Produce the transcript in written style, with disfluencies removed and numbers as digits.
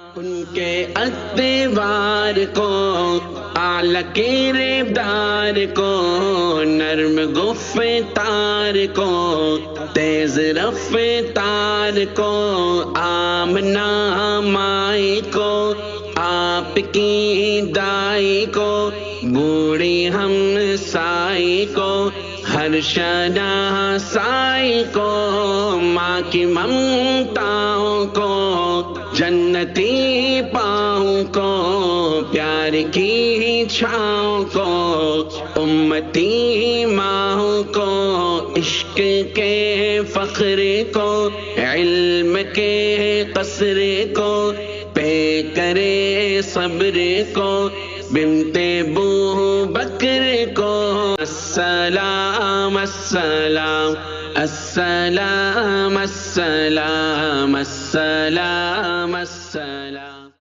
ان کے اتوار کو اعلی کردار کو نرم گفتار کو تیز رفتار کو آمنہ مائی کو آپ کی دائی کو بوڑھی ہم سائی کو ہر شناسائی کو ماں کی ممتاؤں کو جنتی پاؤں کو پیار کی چھاؤں کو امتی ماں کو عشق کے فخر کو علم کے قصر کو پے کرے صبر کو بنت ابو بکر کو السلام السلام السلام السلام السلام السلام